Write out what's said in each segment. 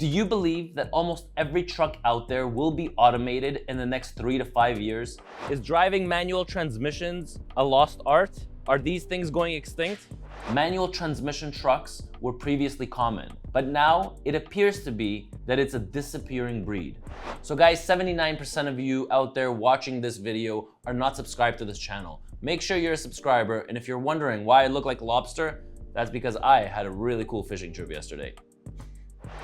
Do you believe that almost every truck out there will be automated in the next 3 to 5 years? Is driving manual transmissions a lost art? Are these things going extinct? Manual transmission trucks were previously common, but now it appears to be that it's a disappearing breed. So guys, 79% of you out there watching this video are not subscribed to this channel. Make sure you're a subscriber, and if you're wondering why I look like a lobster, that's because I had a really cool fishing trip yesterday.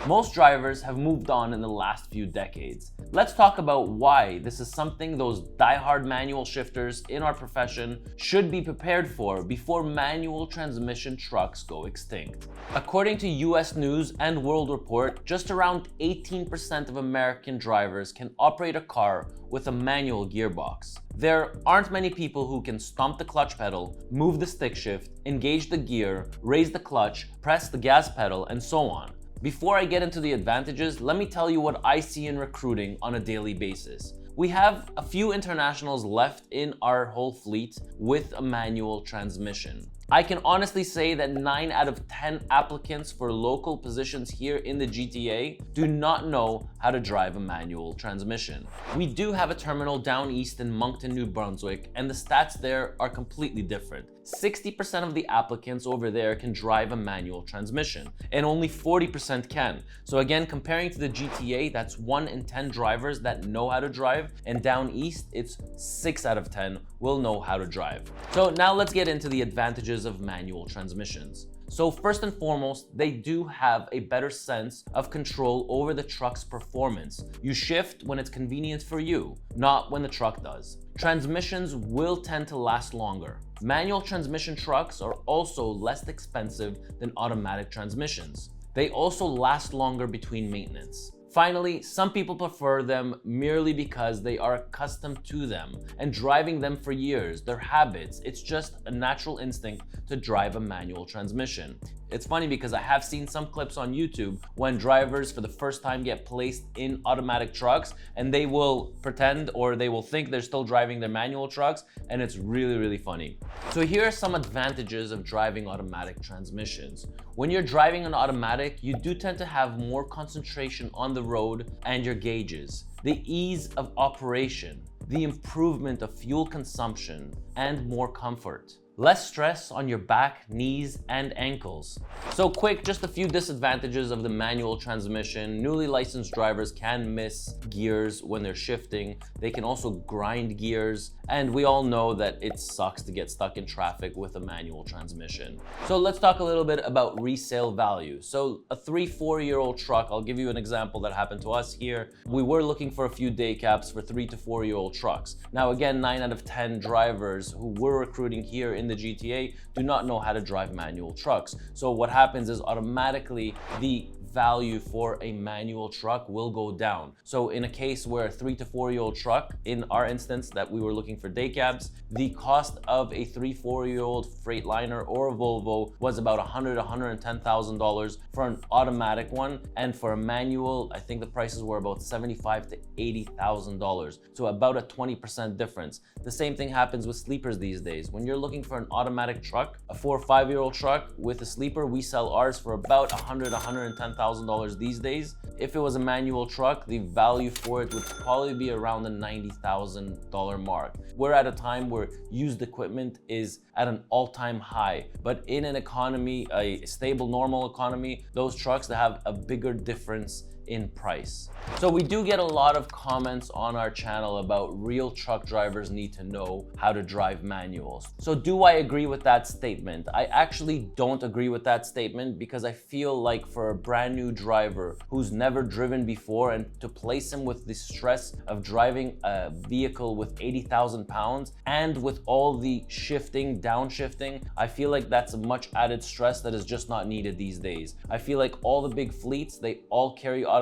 Most drivers have moved on in the last few decades. Let's talk about why this is something those die-hard manual shifters in our profession should be prepared for before manual transmission trucks go extinct. According to US News and World Report, just around 18% of American drivers can operate a car with a manual gearbox. There aren't many people who can stomp the clutch pedal, move the stick shift, engage the gear, raise the clutch, press the gas pedal, and so on. Before I get into the advantages, let me tell you what I see in recruiting on a daily basis. We have a few internationals left in our whole fleet with a manual transmission. I can honestly say that 9 out of 10 applicants for local positions here in the GTA do not know how to drive a manual transmission. We do have a terminal down east in Moncton, New Brunswick, and the stats there are completely different. 60% of the applicants over there can drive a manual transmission, and only 40% can. So again, comparing to the GTA, that's 1 in 10 drivers that know how to drive, and down east, it's 6 out of 10 will know how to drive. So now let's get into the advantages of manual transmissions. So first and foremost, they do have a better sense of control over the truck's performance. You shift when it's convenient for you, not when the truck does. Transmissions will tend to last longer. Manual transmission trucks are also less expensive than automatic transmissions. They also last longer between maintenance. Finally, some people prefer them merely because they are accustomed to them and driving them for years, their habits. It's just a natural instinct to drive a manual transmission. It's funny because I have seen some clips on YouTube when drivers for the first time get placed in automatic trucks and they will pretend or they will think they're still driving their manual trucks, and it's really funny. So here are some advantages of driving automatic transmissions. When you're driving an automatic, you do tend to have more concentration on the road and your gauges, the ease of operation, the improvement of fuel consumption, and more comfort. Less stress on your back, knees, and ankles. So quick, just a few disadvantages of the manual transmission. Newly licensed drivers can miss gears when they're shifting. They can also grind gears. And we all know that it sucks to get stuck in traffic with a manual transmission. So let's talk a little bit about resale value. So a 3-4-year-old truck, I'll give you an example that happened to us here. We were looking for a few day caps for 3 to 4-year-old trucks. Now again, 9 out of 10 drivers who we're recruiting here in the GTA do not know how to drive manual trucks. So what happens is automatically the value for a manual truck will go down. So in a case where a 3 to 4-year-old truck, in our instance that we were looking for day cabs, the cost of a 3-4-year-old Freightliner or a Volvo was about $110,000 for an automatic one, and for a manual, I think the prices were about $75,000 to $80,000. So about a 20% difference. The same thing happens with sleepers these days. When you're looking for an automatic truck, a 4 or 5-year-old truck with a sleeper, we sell ours for about $110,000 these days. If it was a manual truck, the value for it would probably be around the $90,000 mark. We're at a time where used equipment is at an all-time high, but in an economy, a stable, normal economy, those trucks that have a bigger difference in price. So we do get a lot of comments on our channel about real truck drivers need to know how to drive manuals. So do I agree with that statement? I actually don't agree with that statement, because I feel like for a brand new driver who's never driven before, and to place him with the stress of driving a vehicle with 80,000 pounds and with all the shifting, downshifting, I feel like that's a much added stress that is just not needed these days. I feel like all the big fleets, they all carry automatic.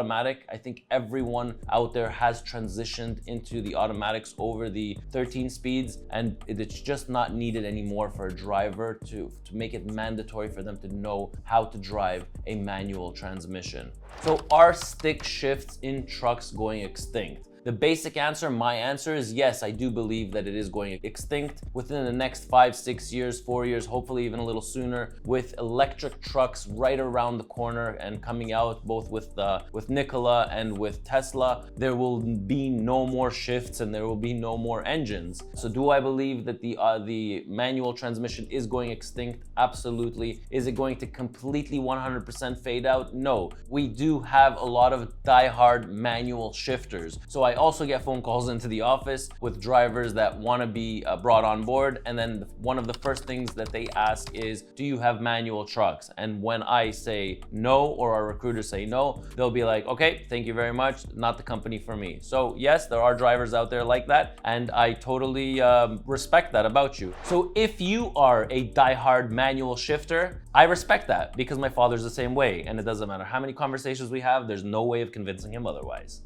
I think everyone out there has transitioned into the automatics over the 13 speeds, and it's just not needed anymore for a driver to make it mandatory for them to know how to drive a manual transmission. So are stick shifts in trucks going extinct? the basic answer, my answer is yes, I do believe that it is going extinct within the next 5, 6 years, 4 years, hopefully even a little sooner, with electric trucks right around the corner and coming out both with Nikola and with Tesla. There will be no more shifts and there will be no more engines. So do I believe that the manual transmission is going extinct? Absolutely. Is it going to completely 100% fade out? No. We do have a lot of die-hard manual shifters. So I also get phone calls into the office with drivers that want to be brought on board, and then one of the first things that they ask is, do you have manual trucks? And when I say no, or our recruiters say no, they'll be like, okay, thank you very much, not the company for me. So yes, there are drivers out there like that, and I totally respect that about you. So if you are a die-hard manual shifter, I respect that, because my father's the same way, and it doesn't matter how many conversations we have, there's no way of convincing him otherwise.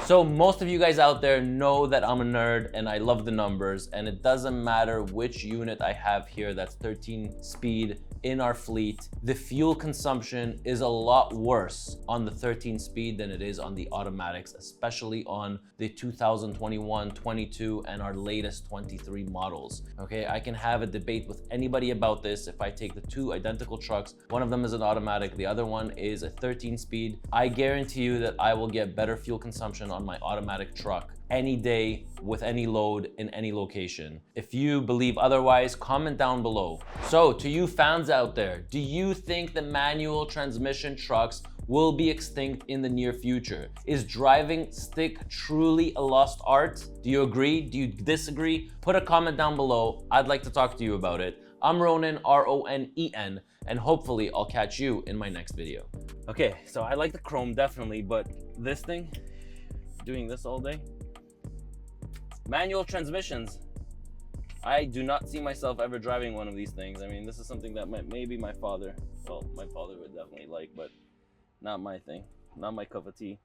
So most of you guys out there know that I'm a nerd and I love the numbers, and it doesn't matter which unit I have here that's 13 speed in our fleet. The fuel consumption is a lot worse on the 13 speed than it is on the automatics, especially on the 2021, 22, and our latest 23 models. Okay, I can have a debate with anybody about this. If I take the two identical trucks, one of them is an automatic, the other one is a 13 speed, I guarantee you that I will get better fuel consumption on my automatic truck any day with any load in any location. If you believe otherwise, comment down below. So to you fans out there, do you think the manual transmission trucks will be extinct in the near future? Is driving stick truly a lost art? Do you agree? Do you disagree? Put a comment down below. I'd like to talk to you about it. I'm Ronen, R-O-N-E-N, and hopefully I'll catch you in my next video. Okay, so I like the chrome definitely, but this thing, doing this all day, manual transmissions, I do not see myself ever driving one of these things. I mean, this is something that maybe my father, well, my father would definitely like, but not my thing, not my cup of tea.